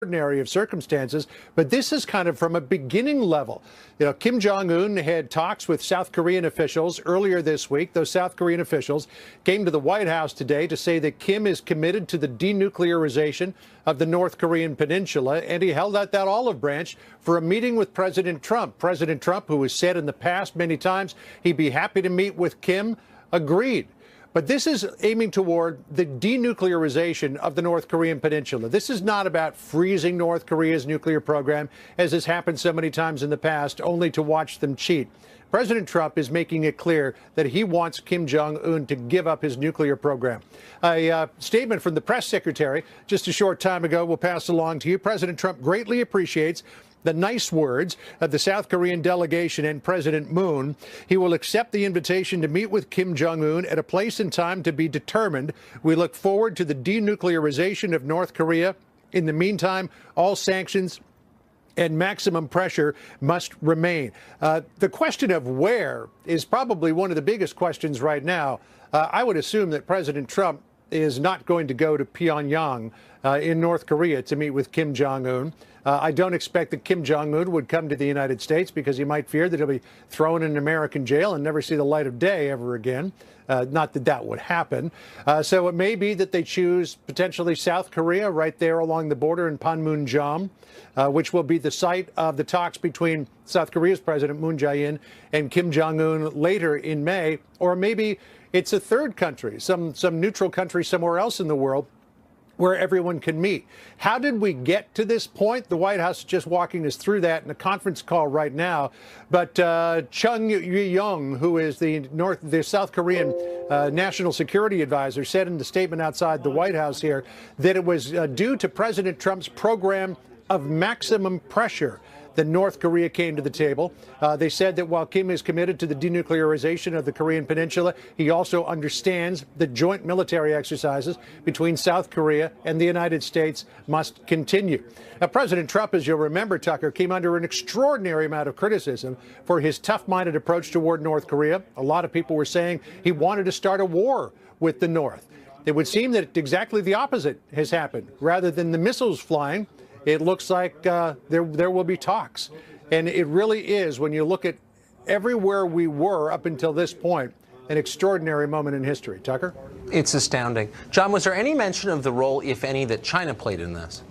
extraordinary of circumstances, but this is kind of from a beginning level. You know, Kim Jong-un had talks with South Korean officials earlier this week. Those South Korean officials came to the White House today to say that Kim is committed to the denuclearization of the North Korean peninsula, and he held out that olive branch for a meeting with President Trump. President Trump, who has said in the past many times he'd be happy to meet with Kim, agreed. But this is aiming toward the denuclearization of the North Korean peninsula. This is not about freezing North Korea's nuclear program, as has happened so many times in the past, only to watch them cheat. President Trump is making it clear that he wants Kim Jong-un to give up his nuclear program. A statement from the press secretary just a short time ago will pass along to you. President Trump greatly appreciates the nice words of the South Korean delegation and President Moon. He will accept the invitation to meet with Kim Jong-un at a place and time to be determined. We look forward to the denuclearization of North Korea. In the meantime, all sanctions and maximum pressure must remain. The question of where is probably one of the biggest questions right now. I would assume that President Trump is not going to go to Pyongyang in North Korea to meet with Kim Jong-un. I don't expect that Kim Jong-un would come to the United States because he might fear that he'll be thrown in an American jail and never see the light of day ever again. Not that that would happen. So it may be that they choose potentially South Korea right there along the border in Panmunjom, which will be the site of the talks between South Korea's President Moon Jae-in and Kim Jong-un later in May. Or maybe it's a third country, some neutral country somewhere else in the world where everyone can meet. How did we get to this point? The White House is just walking us through that in a conference call right now. But Chung Eui-yong, who is the South Korean national security advisor, said in the statement outside the White House here that it was due to President Trump's program of maximum pressure that North Korea came to the table. They said that while Kim is committed to the denuclearization of the Korean peninsula, he also understands that joint military exercises between South Korea and the United States must continue. Now, President Trump, as you'll remember, Tucker, came under an extraordinary amount of criticism for his tough-minded approach toward North Korea. A lot of people were saying he wanted to start a war with the North. It would seem that exactly the opposite has happened. Rather than the missiles flying, it looks like there will be talks. And it really is, when you look at everywhere we were up until this point, an extraordinary moment in history. Tucker? It's astounding. John, was there any mention of the role, if any, that China played in this?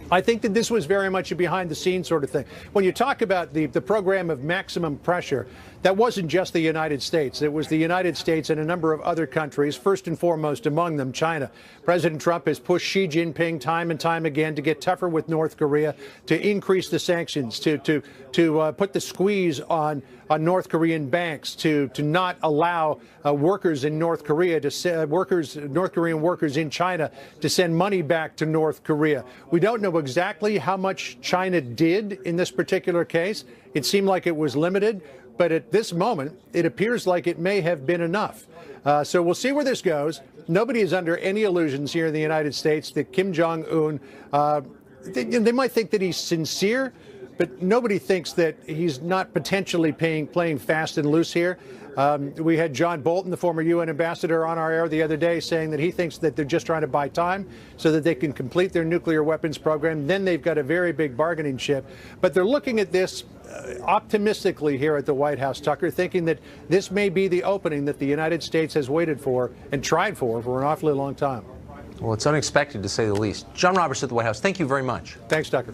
I think that this was very much a behind-the-scenes sort of thing. When you talk about the program of maximum pressure, that wasn't just the United States. It was the United States and a number of other countries, first and foremost among them China. President Trump has pushed Xi Jinping time and time again to get tougher with North Korea, to increase the sanctions, to put the squeeze on North Korean banks, to not allow workers in North Korea North Korean workers in China to send money back to North Korea. We don't know exactly how much China did in this particular case. It seemed like it was limited, but at this moment, it appears like it may have been enough. So we'll see where this goes. Nobody is under any illusions here in the United States that Kim Jong-un, they might think that he's sincere, but nobody thinks that he's not potentially playing fast and loose here. We had John Bolton, the former UN ambassador, on our air the other day saying that he thinks that they're just trying to buy time so that they can complete their nuclear weapons program. Then they've got a very big bargaining chip. But they're looking at this optimistically here at the White House, Tucker, thinking that this may be the opening that the United States has waited for and tried for an awfully long time. Well, it's unexpected, to say the least. John Roberts at the White House, thank you very much. Thanks, Tucker.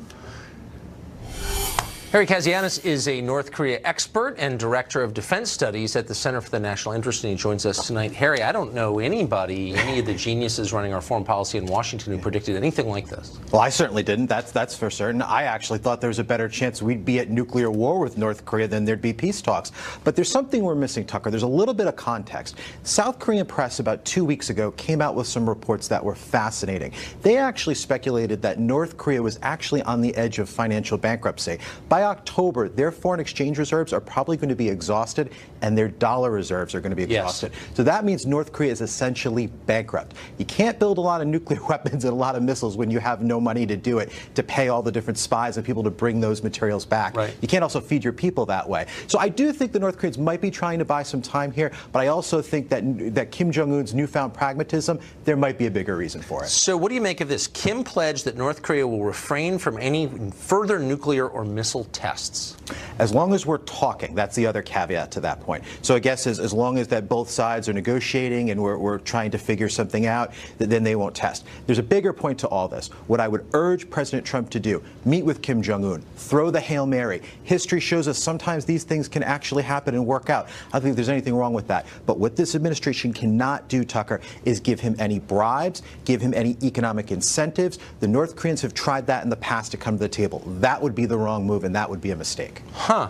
Harry Kazianis is a North Korea expert and director of defense studies at the Center for the National Interest, and he joins us tonight. Harry, I don't know anybody, any of the geniuses running our foreign policy in Washington who predicted anything like this. Well, I certainly didn't. That's for certain. I actually thought there was a better chance we'd be at nuclear war with North Korea than there'd be peace talks. But there's something we're missing, Tucker. There's a little bit of context. South Korean press about 2 weeks ago came out with some reports that were fascinating. They actually speculated that North Korea was actually on the edge of financial bankruptcy. By by October, their foreign exchange reserves are probably going to be exhausted, and their dollar reserves are going to be exhausted. Yes. So that means North Korea is essentially bankrupt. You can't build a lot of nuclear weapons and a lot of missiles when you have no money to do it, to pay all the different spies and people to bring those materials back. Right. You can't also feed your people that way. So I do think the North Koreans might be trying to buy some time here, but I also think that Kim Jong-un's newfound pragmatism, there might be a bigger reason for it. So what do you make of this? Kim pledged that North Korea will refrain from any further nuclear or missile tests. As long as we're talking, that's the other caveat to that point. So I guess as long as that both sides are negotiating and we're trying to figure something out, then they won't test. There's a bigger point to all this. What I would urge President Trump to do, meet with Kim Jong-un, throw the Hail Mary. History shows us sometimes these things can actually happen and work out. I don't think there's anything wrong with that. But what this administration cannot do, Tucker, is give him any bribes, give him any economic incentives. The North Koreans have tried that in the past to come to the table. That would be the wrong move, and that would be a mistake. Huh.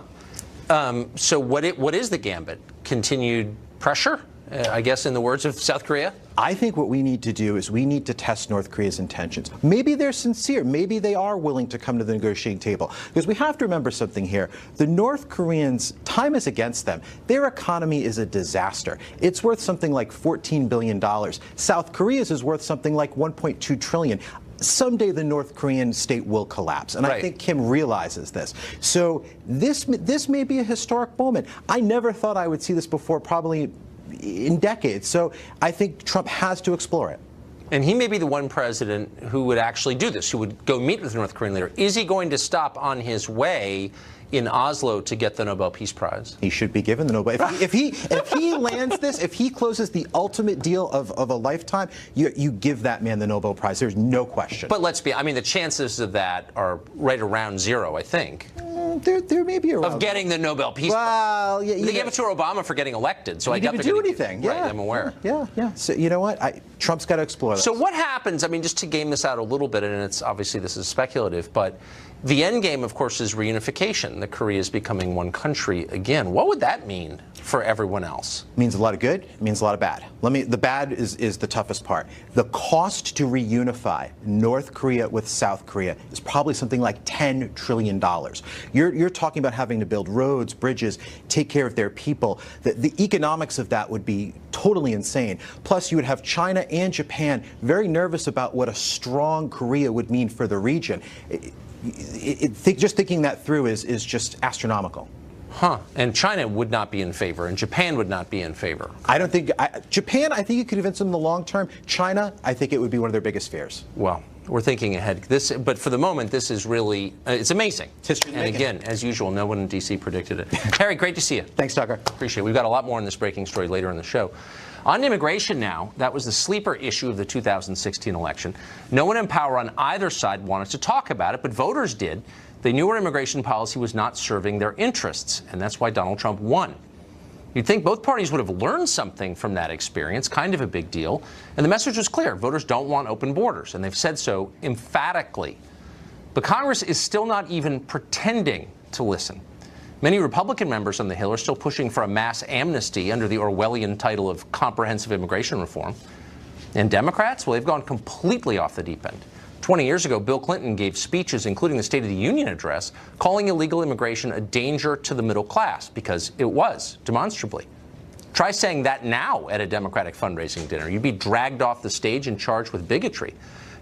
So what is the gambit? Continued pressure, I guess, in the words of South Korea? I think what we need to do is we need to test North Korea's intentions. Maybe they're sincere. Maybe they are willing to come to the negotiating table. Because we have to remember something here. The North Koreans, time is against them. Their economy is a disaster. It's worth something like $14 billion. South Korea's is worth something like $1.2 trillion. Someday the North Korean state will collapse, and I think Kim realizes this. So this may be a historic moment. I never thought I would see this before, probably in decades. So I think Trump has to explore it. And he may be the one president who would actually do this, who would go meet with the North Korean leader. Is he going to stop on his way in Oslo to get the Nobel Peace Prize? He should be given the Nobel. If he lands this, if he closes the ultimate deal of a lifetime, you give that man the Nobel Prize. There's no question. But let's be, I mean, the chances of that are right around zero, I think. There may be around. Of getting the Nobel Peace Prize. Yeah, they gave it to Obama for getting elected, so I didn't definitely do anything. Right, Yeah, I'm aware. Yeah. So you know what? Trump's got to explore that. So what happens? I mean, just to game this out a little bit, and it's obviously this is speculative, but the end game, of course, is reunification. The Korea is becoming one country again. What would that mean for everyone else? It means a lot of good. It means a lot of bad. The bad is the toughest part. The cost to reunify North Korea with South Korea is probably something like $10 trillion. You're talking about having to build roads, bridges, take care of their people. The economics of that would be totally insane. Plus, you would have China and Japan very nervous about what a strong Korea would mean for the region. Just thinking that through is just astronomical. Huh. And China would not be in favor, and Japan would not be in favor. I don't think Japan, I think you could convince them in the long term. China, I think it would be one of their biggest fears. Well, we're thinking ahead. But for the moment, this is really, it's amazing. It's history and again, as usual, no one in D.C. predicted it. Harry, great to see you. Thanks, Tucker. Appreciate it. We've got a lot more on this breaking story later in the show. On immigration now, that was the sleeper issue of the 2016 election. No one in power on either side wanted to talk about it, but voters did. They knew our immigration policy was not serving their interests, and that's why Donald Trump won. You'd think both parties would have learned something from that experience, kind of a big deal. And the message was clear. Voters don't want open borders, and they've said so emphatically. But Congress is still not even pretending to listen. Many Republican members on the Hill are still pushing for a mass amnesty under the Orwellian title of comprehensive immigration reform. And Democrats, well, they've gone completely off the deep end. 20 years ago, Bill Clinton gave speeches, including the State of the Union address, calling illegal immigration a danger to the middle class, because it was, demonstrably. Try saying that now at a Democratic fundraising dinner. You'd be dragged off the stage and charged with bigotry.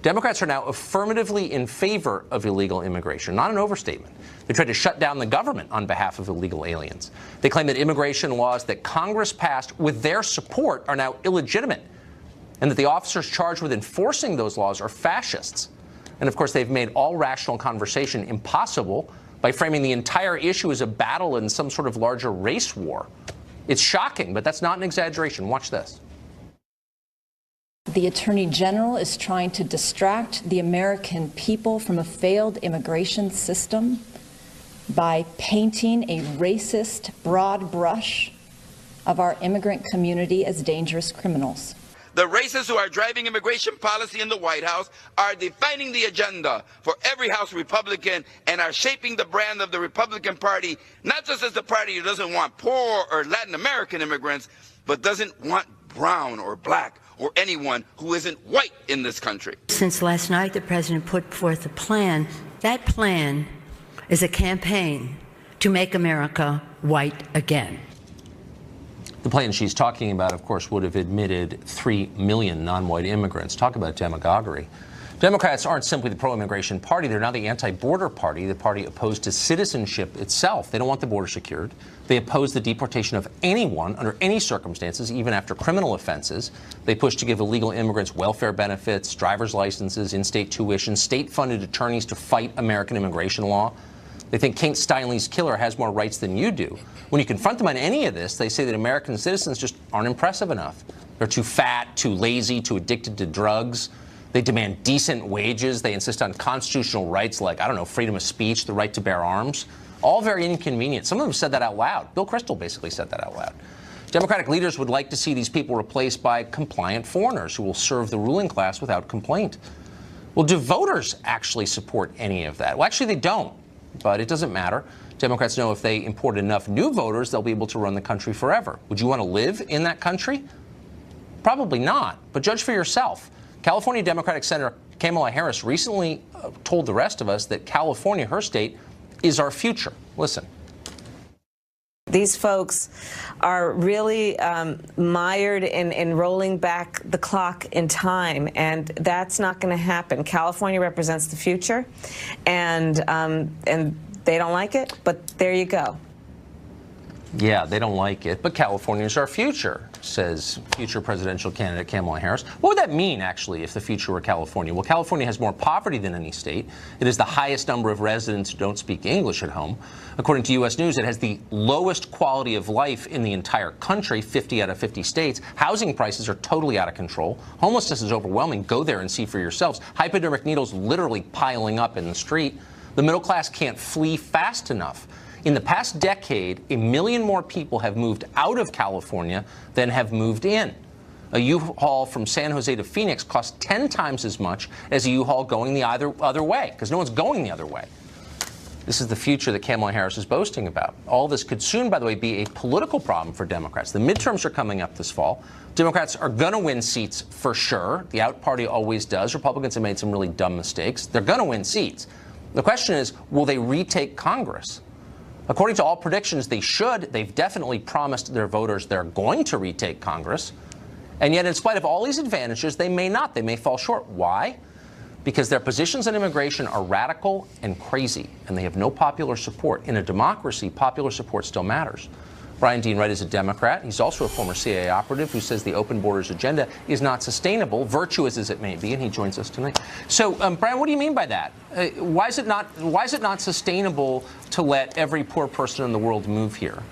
Democrats are now affirmatively in favor of illegal immigration, not an overstatement. They tried to shut down the government on behalf of illegal aliens. They claim that immigration laws that Congress passed with their support are now illegitimate, and that the officers charged with enforcing those laws are fascists. And of course, they've made all rational conversation impossible by framing the entire issue as a battle in some sort of larger race war. It's shocking, but that's not an exaggeration. Watch this. The Attorney General is trying to distract the American people from a failed immigration system by painting a racist, broad brush of our immigrant community as dangerous criminals. The racists who are driving immigration policy in the White House are defining the agenda for every House Republican and are shaping the brand of the Republican Party, not just as the party who doesn't want poor or Latin American immigrants, but doesn't want brown or black or anyone who isn't white in this country. Since last night, the president put forth a plan. That plan is a campaign to make America white again. The plan she's talking about, of course, would have admitted 3 million non-white immigrants. Talk about demagoguery. Democrats aren't simply the pro-immigration party. They're now the anti-border party, the party opposed to citizenship itself. They don't want the border secured. They oppose the deportation of anyone under any circumstances, even after criminal offenses. They push to give illegal immigrants welfare benefits, driver's licenses, in-state tuition, state-funded attorneys to fight American immigration law. They think Kate Steinle's killer has more rights than you do. When you confront them on any of this, they say that American citizens just aren't impressive enough. They're too fat, too lazy, too addicted to drugs. They demand decent wages. They insist on constitutional rights like, I don't know, freedom of speech, the right to bear arms. All very inconvenient. Some of them said that out loud. Bill Kristol basically said that out loud. Democratic leaders would like to see these people replaced by compliant foreigners who will serve the ruling class without complaint. Well, do voters actually support any of that? Well, actually, they don't. But it doesn't matter. Democrats know if they import enough new voters, they'll be able to run the country forever. Would you want to live in that country? Probably not. But judge for yourself. California Democratic Senator Kamala Harris recently told the rest of us that California, her state, is our future. Listen. These folks are really mired in rolling back the clock in time, and that's not going to happen. California represents the future, and they don't like it, but there you go. Yeah, they don't like it, but California is our future, says future presidential candidate Kamala Harris. What would that mean, actually, if the future were California? Well, California has more poverty than any state. It has the highest number of residents who don't speak English at home. According to U.S. News, it has the lowest quality of life in the entire country, 50 out of 50 states. Housing prices are totally out of control. Homelessness is overwhelming. Go there and see for yourselves. Hypodermic needles literally piling up in the street. The middle class can't flee fast enough. In the past decade, 1 million more people have moved out of California than have moved in. A U-Haul from San Jose to Phoenix costs 10 times as much as a U-Haul going the other way, because no one's going the other way. This is the future that Kamala Harris is boasting about. All this could soon, by the way, be a political problem for Democrats. The midterms are coming up this fall. Democrats are going to win seats for sure. The out party always does. Republicans have made some really dumb mistakes. They're going to win seats. The question is, will they retake Congress? According to all predictions, they should. They've definitely promised their voters they're going to retake Congress. And yet, in spite of all these advantages, they may not. They may fall short. Why? Because their positions on immigration are radical and crazy, and they have no popular support. In a democracy, popular support still matters. Brian Dean Wright is a Democrat. He's also a former CIA operative who says the open borders agenda is not sustainable, virtuous as it may be, and he joins us tonight. So, Brian, what do you mean by that? Why is it not sustainable to let every poor person in the world move here?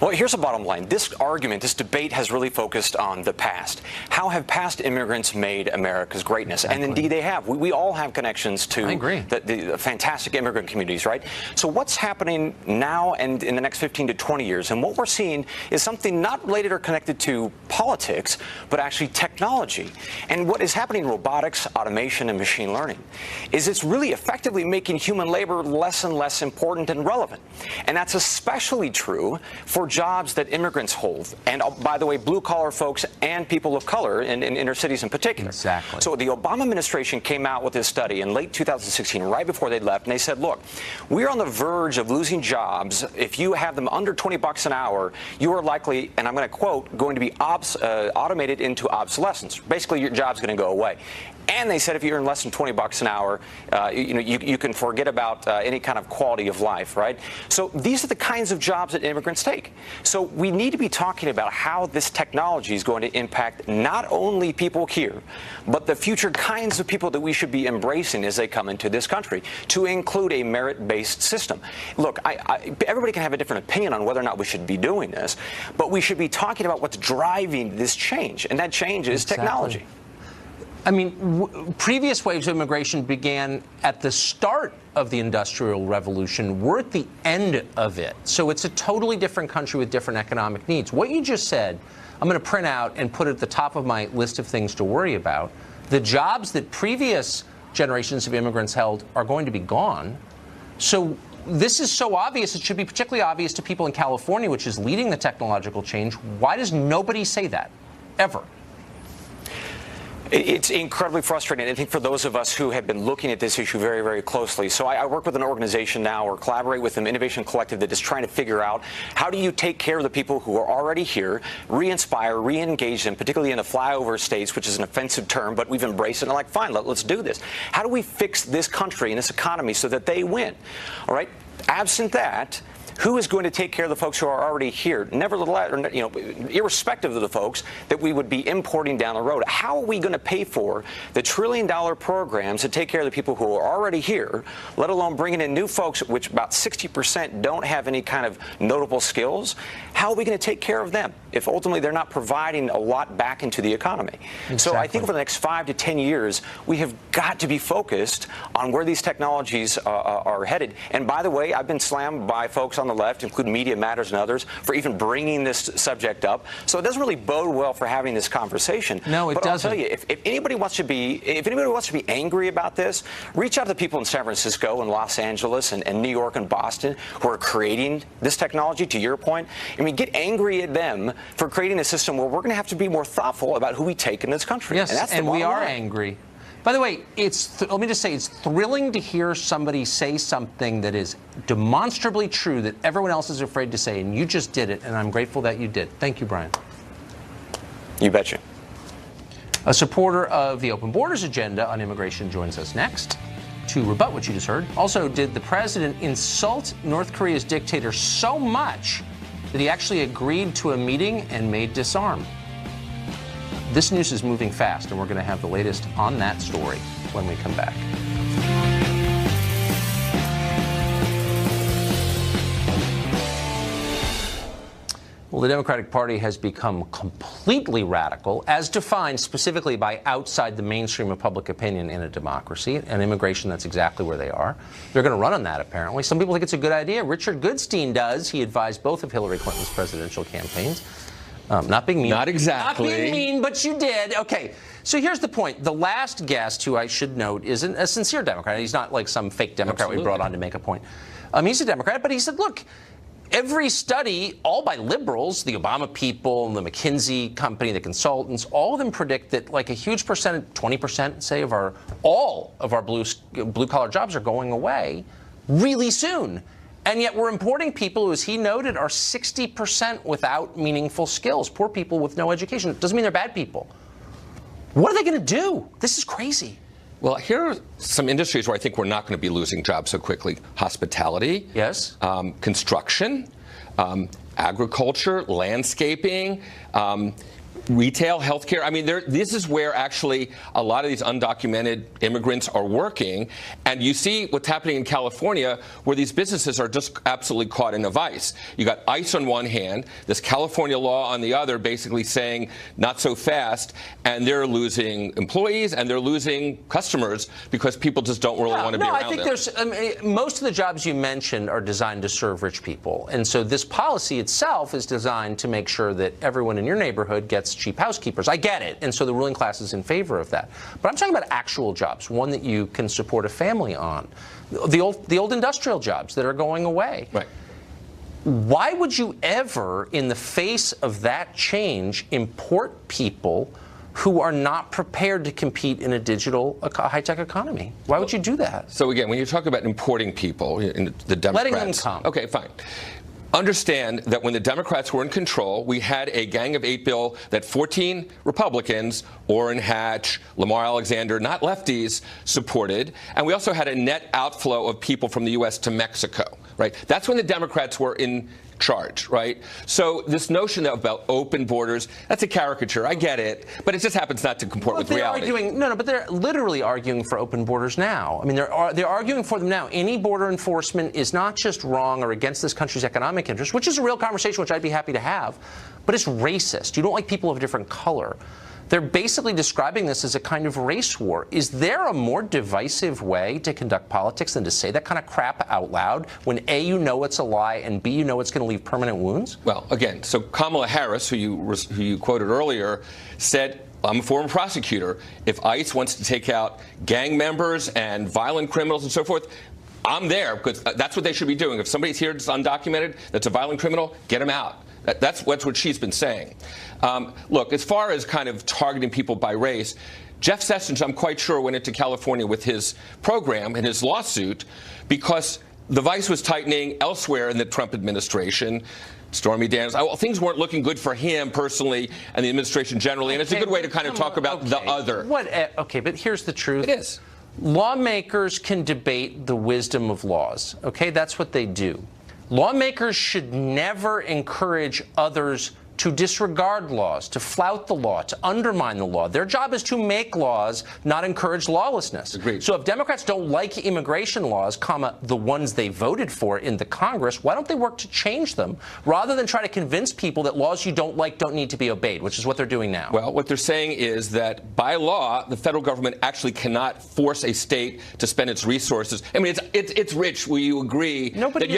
Well, here's the bottom line. This argument, this debate has really focused on the past. How have past immigrants made America's greatness? Exactly. And indeed they have. We all have connections to the fantastic immigrant communities, right? So what's happening now and in the next 15 to 20 years? And what we're seeing is something not related or connected to politics, but actually technology. And what is happening in robotics, automation, and machine learning is it's really effectively making human labor less and less important and relevant. And that's especially true for jobs that immigrants hold, and by the way, blue-collar folks and people of color in inner cities in particular. Exactly. So the Obama administration came out with this study in late 2016, right before they left, and they said, look, we're on the verge of losing jobs. If you have them under $20 an hour, you are likely, and I'm going to quote, going to be automated into obsolescence. Basically, your job's going to go away. And they said if you earn less than $20 an hour, you can forget about any kind of quality of life, right? So these are the kinds of jobs that immigrants take. So we need to be talking about how this technology is going to impact not only people here, but the future kinds of people that we should be embracing as they come into this country, to include a merit-based system. Look, everybody can have a different opinion on whether or not we should be doing this, but we should be talking about what's driving this change, and that change is technology. I mean, previous waves of immigration began at the start of the Industrial Revolution. We're at the end of it. So it's a totally different country with different economic needs. What you just said, I'm going to print out and put at the top of my list of things to worry about. The jobs that previous generations of immigrants held are going to be gone. So this is so obvious, it should be particularly obvious to people in California, which is leading the technological change. Why does nobody say that, ever? It's incredibly frustrating, I think, for those of us who have been looking at this issue very, very closely. So I work with an organization now, or collaborate with an innovation collective that is trying to figure out how do you take care of the people who are already here, re-inspire, re-engage them, particularly in the flyover states, which is an offensive term, but we've embraced it and like, fine, let's do this. How do we fix this country and this economy so that they win? All right? Absent that, who is going to take care of the folks who are already here? Nevertheless, irrespective of the folks that we would be importing down the road, how are we going to pay for the trillion-dollar programs to take care of the people who are already here, let alone bringing in new folks, which about 60% don't have any kind of notable skills? How are we going to take care of them if ultimately they're not providing a lot back into the economy? Exactly. So I think for the next 5 to 10 years, we have got to be focused on where these technologies are headed. And by the way, I've been slammed by folks on the left, including Media Matters and others, for even bringing this subject up. So it doesn't really bode well for having this conversation. No, it doesn't. I'll tell you, if anybody wants to be angry about this, reach out to the people in San Francisco and Los Angeles and New York and Boston who are creating this technology. To your point, I mean, get angry at them for creating a system where we're going to have to be more thoughtful about who we take in this country. Yes, and we are angry. By the way, let me just say, it's thrilling to hear somebody say something that is demonstrably true that everyone else is afraid to say, and you just did it, and I'm grateful that you did. Thank you, Brian. You betcha. A supporter of the open borders agenda on immigration joins us next to rebut what you just heard. Also, did the president insult North Korea's dictator so much that he actually agreed to a meeting and made disarm? This news is moving fast, and we're going to have the latest on that story when we come back. Well, the Democratic Party has become completely radical, as defined specifically by outside the mainstream of public opinion in a democracy. And immigration, that's exactly where they are. They're going to run on that, apparently. Some people think it's a good idea. Richard Goodstein does. He advised both of Hillary Clinton's presidential campaigns. Not being mean. Not exactly. Not being mean, but you did. Okay, so here's the point. The last guest, who I should note, is a sincere Democrat. He's not like some fake Democrat Absolutely. We brought on to make a point. He's a Democrat, but he said, look, every study, all by liberals, the Obama people, the McKinsey company, the consultants, all of them predict that like a huge percentage, 20%, say, of all of our blue-collar jobs are going away really soon. And yet we're importing people who, as he noted, are 60% without meaningful skills. Poor people with no education. Doesn't mean they're bad people. What are they going to do? This is crazy. Well, here are some industries where I think we're not going to be losing jobs so quickly. Hospitality. Yes. Construction. Agriculture. Landscaping. Retail, healthcare. I mean, this is where actually a lot of these undocumented immigrants are working. And you see what's happening in California, where these businesses are just absolutely caught in a vice. You got ICE on one hand, this California law on the other, basically saying not so fast, and they're losing employees and they're losing customers because people just don't really want to be around them. No, I think most of the jobs you mentioned are designed to serve rich people. And so this policy itself is designed to make sure that everyone in your neighborhood gets cheap housekeepers. I get it. And so the ruling class is in favor of that. But I'm talking about actual jobs, one that you can support a family on. The old industrial jobs that are going away. Right. Why would you ever, in the face of that change, import people who are not prepared to compete in a digital, high-tech economy? Why would you do that? So again, when you talk about importing people, in the Democrats, letting them come. Okay, fine. Understand that when the Democrats were in control, we had a Gang of 8 bill that 14 Republicans, Orrin Hatch, Lamar Alexander, not lefties, supported. And we also had a net outflow of people from the U.S. to Mexico, right? That's when the Democrats were in charge, right? So this notion about open borders, that's a caricature. I get it, but it just happens not to comport with reality. But they're literally arguing for open borders now. I mean, they're arguing for them now. Any border enforcement is not just wrong or against this country's economic interests, which is a real conversation which I'd be happy to have, but it's racist. You don't like people of a different color. They're basically describing this as a kind of race war. Is there a more divisive way to conduct politics than to say that kind of crap out loud when A, you know it's a lie, and B, you know it's going to leave permanent wounds? Well, again, so Kamala Harris, who you quoted earlier, said, I'm a former prosecutor. If ICE wants to take out gang members and violent criminals and so forth, I'm there, because that's what they should be doing. If somebody's here that's undocumented, that's a violent criminal, get them out. That's what she's been saying. Look, as far as kind of targeting people by race, Jeff Sessions, I'm quite sure, went into California with his program and his lawsuit because the vice was tightening elsewhere in the Trump administration. Stormy Daniels, things weren't looking good for him personally and the administration generally, and it's a good way to kind of talk about the other. Okay, but here's the truth. It is. Lawmakers can debate the wisdom of laws. Okay, that's what they do. Lawmakers should never encourage others to disregard laws, to flout the law, to undermine the law. Their job is to make laws, not encourage lawlessness. Agreed. So if Democrats don't like immigration laws, the ones they voted for in the Congress, why don't they work to change them rather than try to convince people that laws you don't like don't need to be obeyed, which is what they're doing now? Well, what they're saying is that by law, the federal government actually cannot force a state to spend its resources. I mean, it's rich. Will you agree that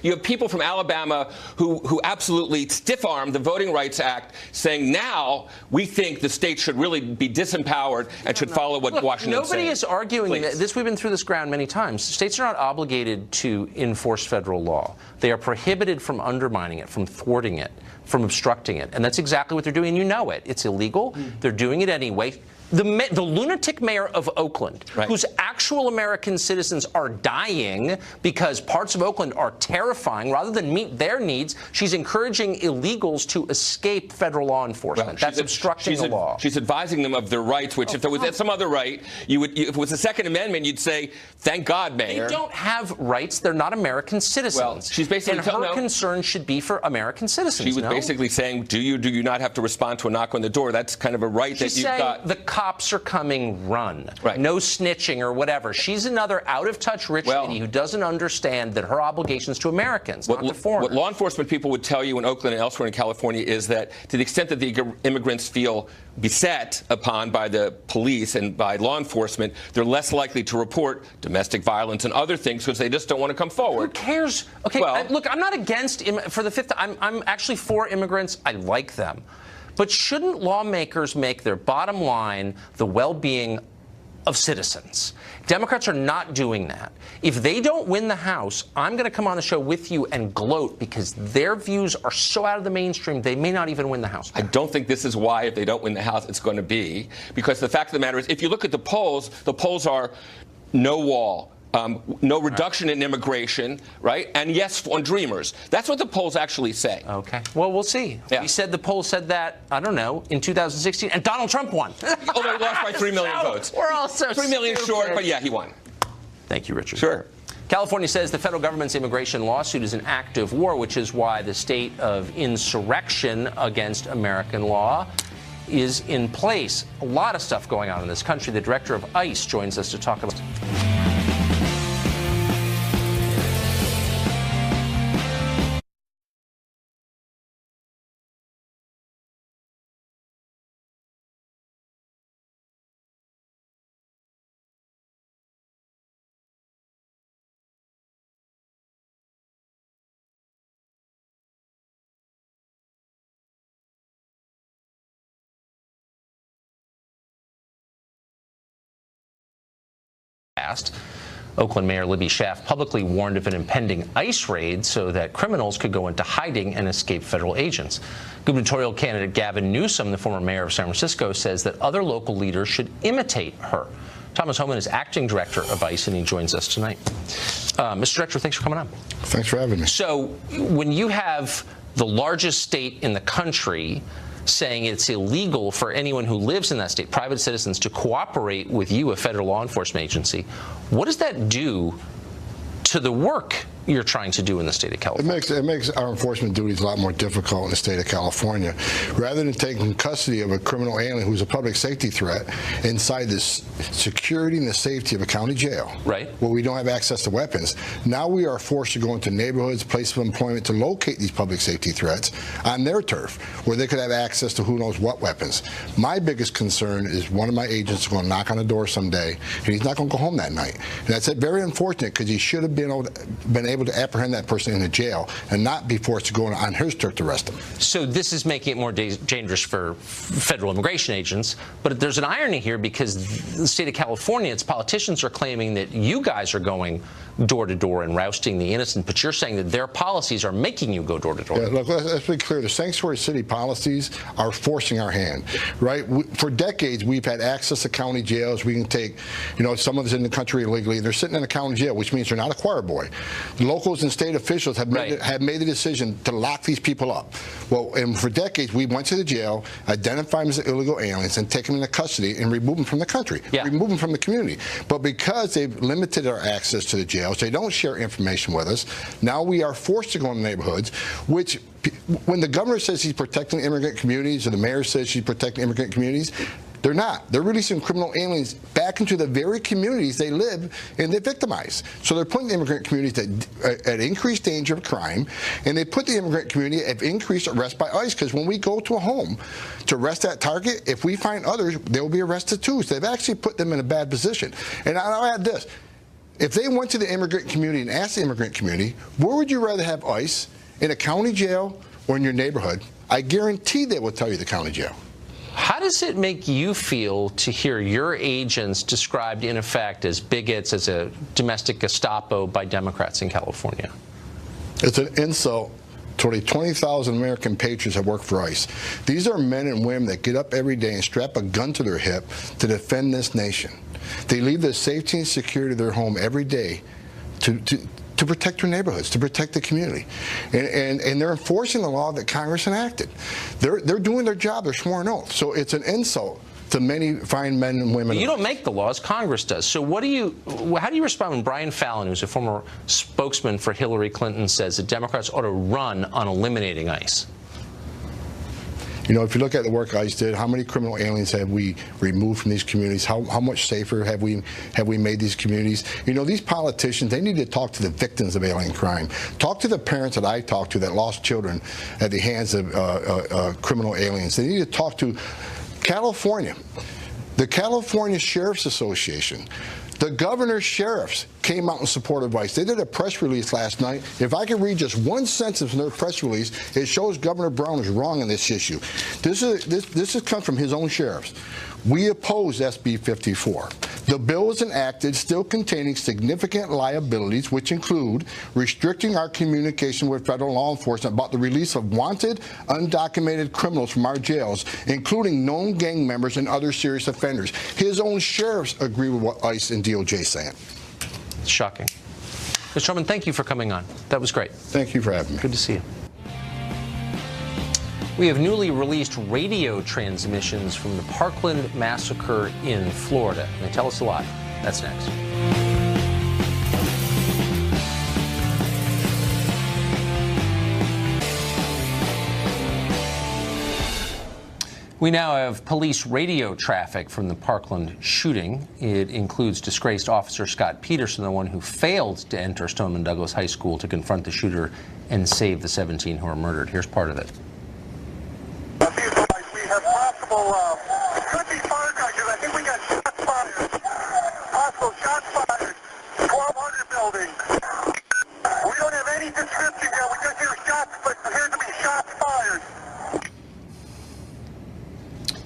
you have people from Alabama who absolutely stiff-armed the Voting Rights Act, saying now we think the state should really be disempowered and should follow what Washington's saying. Nobody is arguing this. We've been through this ground many times. States are not obligated to enforce federal law. They are prohibited from undermining it, from thwarting it, from obstructing it. And that's exactly what they're doing. And you know it. It's illegal. They're doing it anyway. The lunatic mayor of Oakland, whose actual American citizens are dying because parts of Oakland are terrifying, rather than meet their needs, she's encouraging illegals to escape federal law enforcement. Well, that's obstructing the law. She's advising them of their rights, which if there was some other right, if it was the Second Amendment, you'd say, thank God, Mayor. They don't have rights. They're not American citizens. Well, she's basically and her concern should be for American citizens. She was basically saying, do you not have to respond to a knock on the door? That's kind of a right that you've got. The cops are coming, run. No snitching or whatever. She's another out-of-touch rich lady who doesn't understand that her obligations to Americans, not to foreigners. What law enforcement people would tell you in Oakland and elsewhere in California is that to the extent that the immigrants feel beset upon by the police and by law enforcement, they're less likely to report domestic violence and other things because they just don't want to come forward. Who cares? Okay, look, I'm not against, for the fifth, I'm actually for immigrants. I like them. But shouldn't lawmakers make their bottom line the well-being of citizens? Democrats are not doing that. If they don't win the House, I'm going to come on the show with you and gloat because their views are so out of the mainstream, they may not even win the House. I don't think this is why, if they don't win the House, it's going to be. Because the fact of the matter is, if you look at the polls are no wall. No reduction in immigration, right? And yes, on Dreamers. That's what the polls actually say. Okay. Well, we'll see. Yeah. We said the poll said that, I don't know, in 2016, and Donald Trump won. Although he lost by 3 million votes. We're all so 3 million short, but yeah, he won. Thank you, Richard. Sure. California says the federal government's immigration lawsuit is an act of war, which is why the state of insurrection against American law is in place. A lot of stuff going on in this country. The director of ICE joins us to talk about it. Oakland Mayor Libby Schaaf publicly warned of an impending ICE raid so that criminals could go into hiding and escape federal agents. Gubernatorial candidate Gavin Newsom, the former mayor of San Francisco, says that other local leaders should imitate her. Thomas Homan is acting director of ICE, and he joins us tonight. Mr. Director, thanks for coming on. Thanks for having me. So when you have the largest state in the country saying it's illegal for anyone who lives in that state, private citizens, to cooperate with you, a federal law enforcement agency, what does that do to the work you're trying to do in the state of California? It makes our enforcement duties a lot more difficult in the state of California. Rather than taking custody of a criminal alien who's a public safety threat inside this security and the safety of a county jail, right, where we don't have access to weapons, now we are forced to go into neighborhoods, places of employment to locate these public safety threats on their turf, where they could have access to who knows what weapons. My biggest concern is one of my agents is going to knock on the door someday, and he's not going to go home that night. And that's very unfortunate because he should have been able able to apprehend that person in the jail and not be forced to go on his turf to arrest them. So this is making it more dangerous for federal immigration agents. But there's an irony here, because the state of California, its politicians are claiming that you guys are going door to door and rousting the innocent, but you're saying that their policies are making you go door to door. Yeah, look, let's be clear. The sanctuary city policies are forcing our hand, right? For decades, we've had access to county jails. We can take, someone's in the country illegally, they're sitting in a county jail, which means they're not a choir boy. The locals and state officials have made the decision to lock these people up. Well, and for decades, we went to the jail, identified them as illegal aliens, and take them into custody and remove them from the country, remove them from the community. But because they've limited our access to the jails, they don't share information with us. Now we are forced to go in the neighborhoods, which when the governor says he's protecting immigrant communities or the mayor says she's protecting immigrant communities, they're not. They're releasing criminal aliens back into the very communities they live and they victimize. So they're putting the immigrant communities at increased danger of crime, and they put the immigrant community at increased arrest by ICE, because when we go to a home to arrest that target, if we find others, they will be arrested too. So they've actually put them in a bad position. And I'll add this. If they went to the immigrant community and asked the immigrant community, where would you rather have ICE, in a county jail or in your neighborhood, I guarantee they will tell you the county jail. How does it make you feel to hear your agents described, in effect, as bigots, as a domestic Gestapo by Democrats in California? It's an insult to the 20,000 American patriots that work for ICE. These are men and women that get up every day and strap a gun to their hip to defend this nation. They leave the safety and security of their home every day to protect their neighborhoods, to protect the community. And they're enforcing the law that Congress enacted. They're doing their job, they're sworn oath. So it's an insult to many fine men and women. But you don't make the laws, Congress does. So how do you respond when Brian Fallon, who's a former spokesman for Hillary Clinton, says that Democrats ought to run on eliminating ICE? If you look at the work ICE did, how many criminal aliens have we removed from these communities? How much safer have we made these communities? These politicians, they need to talk to the victims of alien crime. Talk to the parents that I talked to that lost children at the hands of criminal aliens. They need to talk to California, the California Sheriff's Association. The governor's sheriffs came out in support of ICE. They did a press release last night. If I can read just one sentence from their press release, it shows Governor Brown is wrong on this issue. This has come from his own sheriffs. We oppose SB 54. The bill was enacted still containing significant liabilities, which include restricting our communication with federal law enforcement about the release of wanted, undocumented criminals from our jails, including known gang members and other serious offenders. His own sheriffs agree with what ICE and DOJ saying. It's shocking. Mr. Truman, thank you for coming on. That was great. Thank you for having me. Good to see you. We have newly released radio transmissions from the Parkland massacre in Florida. They tell us a lot. That's next. We now have police radio traffic from the Parkland shooting. It includes disgraced Officer Scott Peterson, the one who failed to enter Stoneman Douglas High School to confront the shooter and save the 17 who were murdered. Here's part of it. We have possible, could be firecrackers. I think we got shots fired. Possible shots fired. 1200 building. We don't have any description yet. We just hear shots, but appears to be shots fired.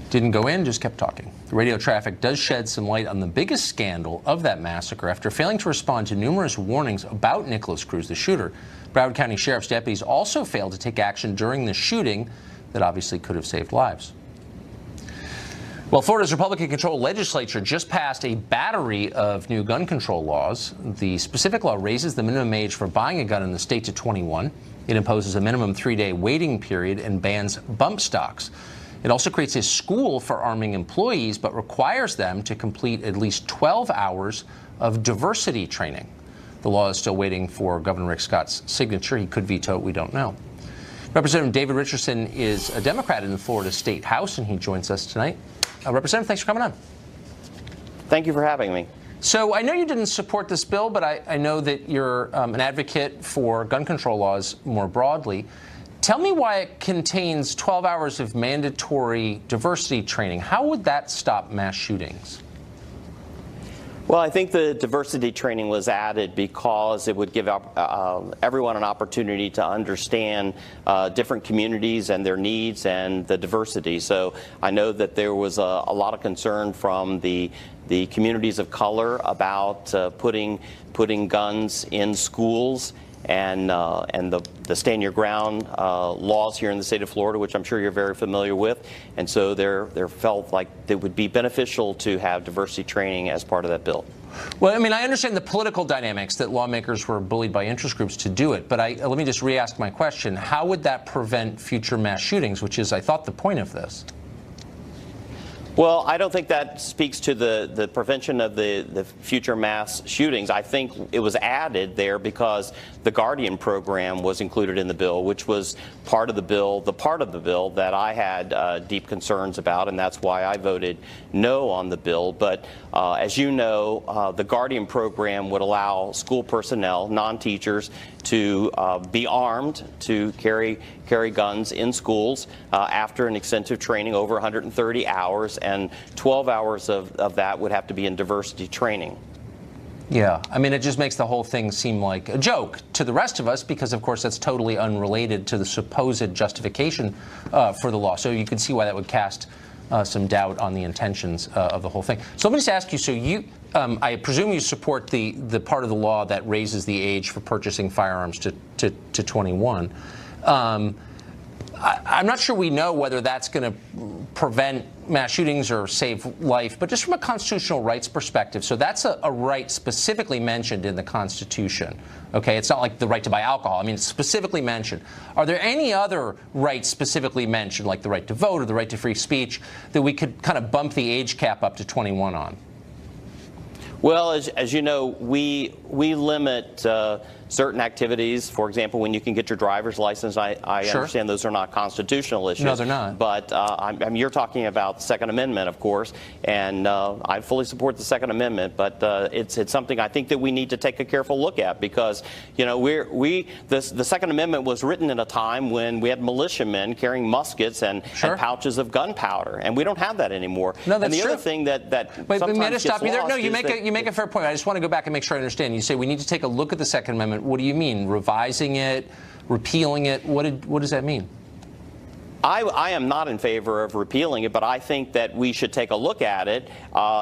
Didn't go in, just kept talking. The radio traffic does shed some light on the biggest scandal of that massacre. After failing to respond to numerous warnings about Nicholas Cruz, the shooter, Broward County Sheriff's deputies also failed to take action during the shooting that obviously could have saved lives. Well, Florida's Republican-controlled legislature just passed a battery of new gun control laws. The specific law raises the minimum age for buying a gun in the state to 21. It imposes a minimum 3-day waiting period and bans bump stocks. It also creates a school for arming employees, but requires them to complete at least 12 hours of diversity training. The law is still waiting for Governor Rick Scott's signature. He could veto it. We don't know. Representative David Richardson is a Democrat in the Florida State House, and he joins us tonight. Representative, thanks for coming on. Thank you for having me. So I know you didn't support this bill, but I know that you're an advocate for gun control laws more broadly. Tell me why it contains 12 hours of mandatory diversity training. How would that stop mass shootings? Well, I think the diversity training was added because it would give everyone an opportunity to understand different communities and their needs and the diversity. So I know that there was a lot of concern from the communities of color about putting guns in schools, and the Stand Your Ground laws here in the state of Florida, which I'm sure you're very familiar with. And so there felt like it would be beneficial to have diversity training as part of that bill. Well, I mean, I understand the political dynamics that lawmakers were bullied by interest groups to do it, but let me just re-ask my question. How would that prevent future mass shootings, which is, I thought, the point of this? Well, I don't think that speaks to the prevention of the future mass shootings. I think it was added there because the Guardian program was included in the bill, which was part of the bill that I had deep concerns about, and that's why I voted no on the bill. But as you know, the Guardian program would allow school personnel, non-teachers, to be armed to carry guns in schools after an extensive training over 130 hours, and 12 hours of that would have to be in diversity training. Yeah, I mean, it just makes the whole thing seem like a joke to the rest of us because, of course, that's totally unrelated to the supposed justification for the law. So you can see why that would cast some doubt on the intentions of the whole thing. So let me just ask you, so you, I presume you support the part of the law that raises the age for purchasing firearms to 21. I'm not sure we know whether that's going to prevent mass shootings or save life, but just from a constitutional rights perspective, so that's a right specifically mentioned in the Constitution. Okay, it's not like the right to buy alcohol. I mean, it's specifically mentioned. Are there any other rights specifically mentioned, like the right to vote or the right to free speech, that we could kind of bump the age cap up to 21 on? Well, as you know, we limit certain activities. For example, when you can get your driver's license, I Sure. understand those are not constitutional issues. No, they're not. But you're talking about the Second Amendment, of course, and I fully support the Second Amendment. But it's something I think that we need to take a careful look at because, you know, the Second Amendment was written in a time when we had militiamen carrying muskets and pouches of gunpowder, and we don't have that anymore. No, that's and the true. other thing that Wait, sometimes may I just stop you there? No, you you make a fair point. I just want to go back and make sure I understand. You say we need to take a look at the Second Amendment. What do you mean? Revising it, repealing it? What does that mean? I am not in favor of repealing it, but I think that we should take a look at it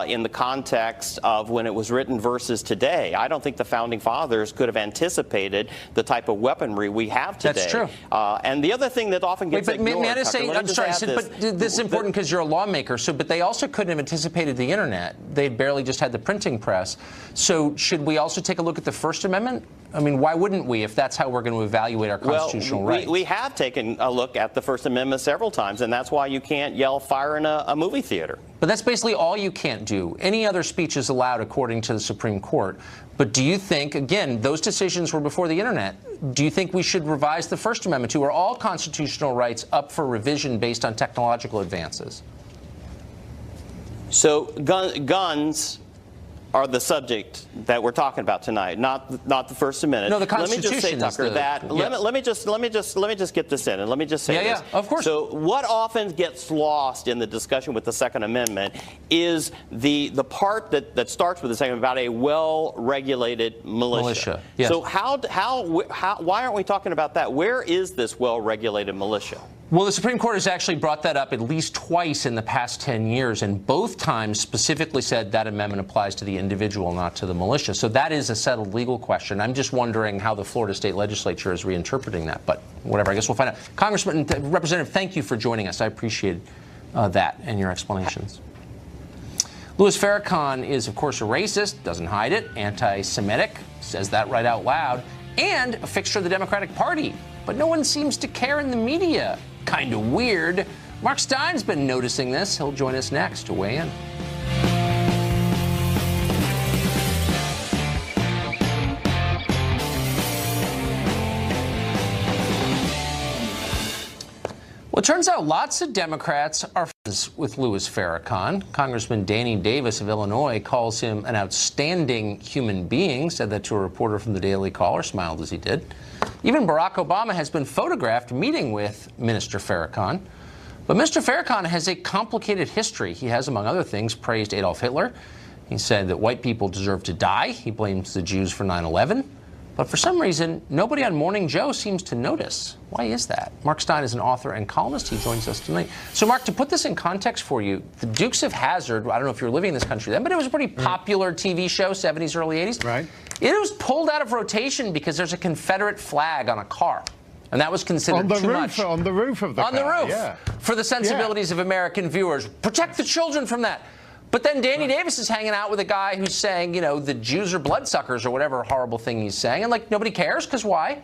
in the context of when it was written versus today. I don't think the Founding Fathers could have anticipated the type of weaponry we have today. That's true. And the other thing that often gets ignored, may I just say, I'm sorry, but this is important because you're a lawmaker, but they also couldn't have anticipated the internet. They barely just had the printing press. So should we also take a look at the First Amendment? I mean, why wouldn't we if that's how we're going to evaluate our constitutional rights? We have taken a look at the First Amendment several times, and that's why you can't yell fire in a movie theater. But that's basically all you can't do. Any other speech is allowed according to the Supreme Court. But do you think, again, those decisions were before the internet, do you think we should revise the First Amendment to are all constitutional rights up for revision based on technological advances? So guns are the subject that we're talking about tonight, not the First Amendment. No, the Constitution. Let me just say, Tucker, let me just get this in, and let me just say this. Yeah, of course. So what often gets lost in the discussion with the Second Amendment is the part that starts with the Second about a well-regulated militia. Yes. So why aren't we talking about that? Where is this well-regulated militia? Well, the Supreme Court has actually brought that up at least twice in the past 10 years, and both times specifically said that amendment applies to the individual, not to the militia. So that is a settled legal question. I'm just wondering how the Florida State Legislature is reinterpreting that, but whatever, I guess we'll find out. Congressman, Representative, thank you for joining us. I appreciate that and your explanations. Louis Farrakhan is, of course, a racist, doesn't hide it, anti-Semitic, says that right out loud, and a fixture of the Democratic Party. But no one seems to care in the media. Kind of weird. Mark Stein's been noticing this. He'll join us next to weigh in. Well, it turns out lots of Democrats are friends with Louis Farrakhan. Congressman Danny Davis of Illinois calls him an outstanding human being, said that to a reporter from the Daily Caller, smiled as he did. Even Barack Obama has been photographed meeting with Minister Farrakhan. But Mr. Farrakhan has a complicated history. He has, among other things, praised Adolf Hitler. He said that white people deserve to die. He blames the Jews for 9/11. But for some reason, nobody on Morning Joe seems to notice. Why is that? Mark Stein is an author and columnist. He joins us tonight. So, Mark, to put this in context for you, the Dukes of Hazzard, I don't know if you were living in this country then, but it was a pretty popular TV show, 70s, early 80s. Right. It was pulled out of rotation because there's a Confederate flag on a car. And that was considered too much. On the roof of the car. On the roof. Yeah. For the sensibilities of American viewers. Protect the children from that. But then Danny Davis is hanging out with a guy who's saying, you know, the Jews are bloodsuckers or whatever horrible thing he's saying. And, like, nobody cares. Because why?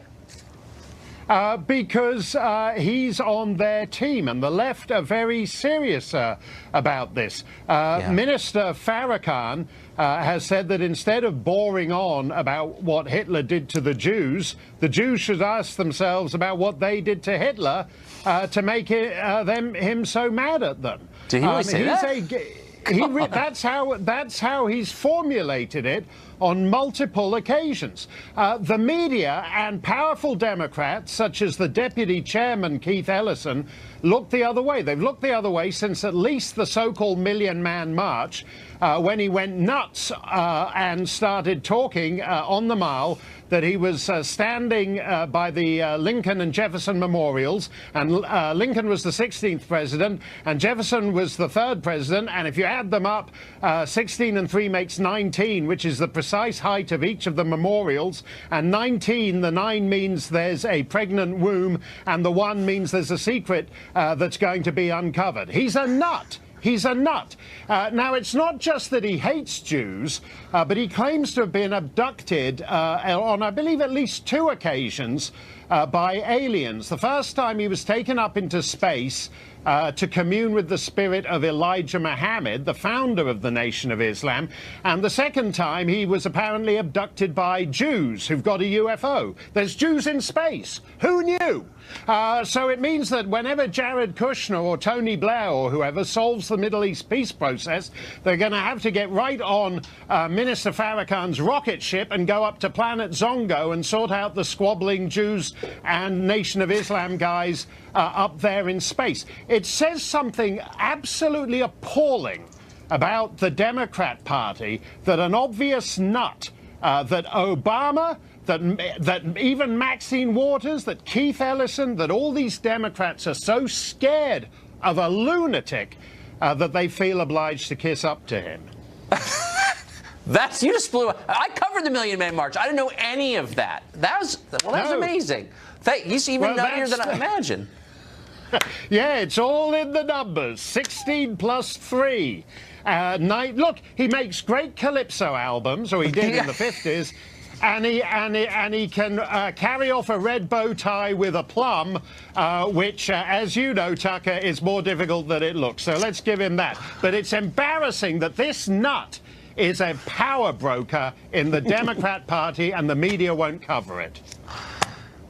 Because he's on their team, and the left are very serious about this. Minister Farrakhan has said that instead of boring on about what Hitler did to the Jews should ask themselves about what they did to Hitler to make him so mad at them. Did he really say that? That's how he's formulated it on multiple occasions. The media and powerful Democrats, such as the deputy chairman, Keith Ellison, look the other way. They've looked the other way since at least the so-called Million Man March, when he went nuts and started talking on the Mall that he was standing by the Lincoln and Jefferson memorials, and Lincoln was the 16th president, and Jefferson was the 3rd president, and if you add them up, 16 and 3 makes 19, which is the precise height of each of the memorials, and 19, the 9 means there's a pregnant womb, and the 1 means there's a secret that's going to be uncovered. He's a nut. He's a nut. Now, it's not just that he hates Jews, but he claims to have been abducted on, I believe, at least 2 occasions by aliens. The first time he was taken up into space to commune with the spirit of Elijah Muhammad, the founder of the Nation of Islam. And the second time he was apparently abducted by Jews who've got a UFO. There's Jews in space. Who knew? So it means that whenever Jared Kushner or Tony Blair or whoever solves the Middle East peace process, they're going to have to get right on Minister Farrakhan's rocket ship and go up to Planet Zongo and sort out the squabbling Jews and Nation of Islam guys up there in space. It says something absolutely appalling about the Democrat Party that an obvious nut, that Obama, that even Maxine Waters, that Keith Ellison, that all these Democrats are so scared of a lunatic that they feel obliged to kiss up to him. You just blew up. I covered the Million Man March. I didn't know any of that. That was amazing. He's even nuttier than I imagined. Yeah, it's all in the numbers. 16 plus 3. Look, he makes great calypso albums, or he did in the 50s. And he can carry off a red bow tie with a plum, which, as you know, Tucker, is more difficult than it looks. So let's give him that. But it's embarrassing that this nut is a power broker in the Democrat Party, and the media won't cover it.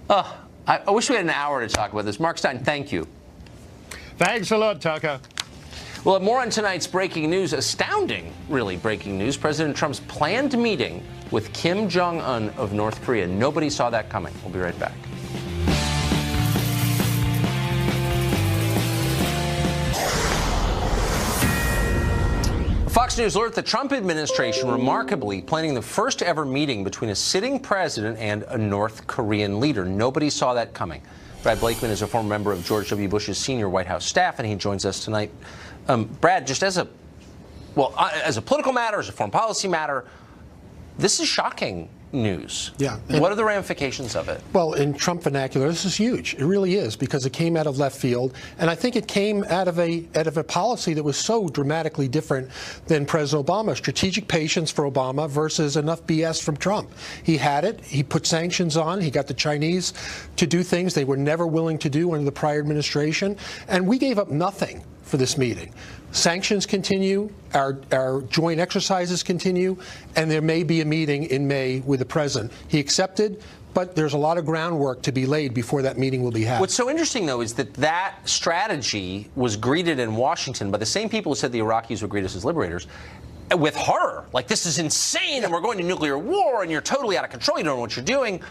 I wish we had an hour to talk about this. Mark Stein, thank you. Thanks a lot, Tucker. We'll have more on tonight's breaking news. Astounding, really, breaking news. President Trump's planned meeting with Kim Jong-un of North Korea. Nobody saw that coming. We'll be right back. Fox News alert: the Trump administration remarkably planning the first ever meeting between a sitting president and a North Korean leader. Nobody saw that coming. Brad Blakeman is a former member of George W. Bush's senior White House staff, and he joins us tonight. Brad, just as a political matter, as a foreign policy matter, this is shocking news. Yeah. What are the ramifications of it? Well, in Trump vernacular, this is huge. It really is, because it came out of left field, and I think it came out of a policy that was so dramatically different than President Obama. Strategic patience for Obama versus enough BS from Trump. He had it. He put sanctions on. He got the Chinese to do things they were never willing to do under the prior administration, and we gave up nothing for this meeting. Sanctions continue, our joint exercises continue, and there may be a meeting in May with the president. He accepted, but there's a lot of groundwork to be laid before that meeting will be had. What's so interesting, though, is that strategy was greeted in Washington by the same people who said the Iraqis would greet us as liberators with horror. Like, this is insane, and we're going to nuclear war, and you're totally out of control, you don't know what you're doing.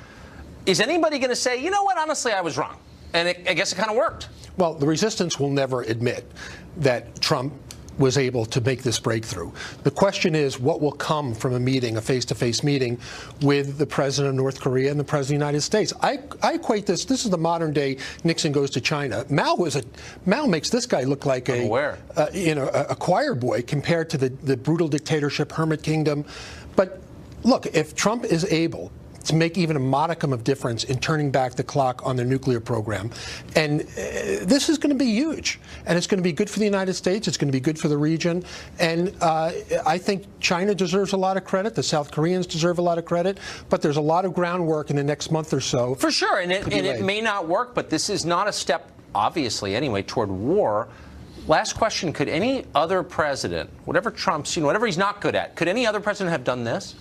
Is anybody going to say, you know what, honestly, I was wrong? And I guess it kind of worked. Well, the resistance will never admit that Trump was able to make this breakthrough. The question is, what will come from a meeting, a face-to-face meeting with the president of North Korea and the president of the United States? I equate this is the modern day Nixon goes to China. Mao makes this guy look like a choir boy compared to the brutal dictatorship, hermit kingdom. But look, if Trump is able to make even a modicum of difference in turning back the clock on their nuclear program. And this is going to be huge. And it's going to be good for the United States. It's going to be good for the region. And I think China deserves a lot of credit. The South Koreans deserve a lot of credit. But there's a lot of groundwork in the next month or so. For sure. And it may not work, but this is not a step, obviously, anyway, toward war. Last question, could any other president, whatever Trump's, whatever he's not good at, could any other president have done this?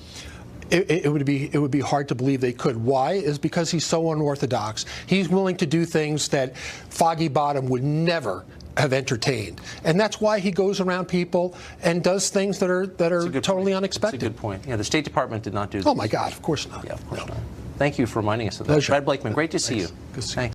It would be hard to believe they could. Why? Is because he's so unorthodox. He's willing to do things that Foggy Bottom would never have entertained, and that's why he goes around people and does things that are totally unexpected. That's a good point. Yeah, the State Department did not do that. Oh my God, of course not. Yeah, of course not. Thank you for reminding us of that. Pleasure. Brad Blakeman, great to see you. Good to see you.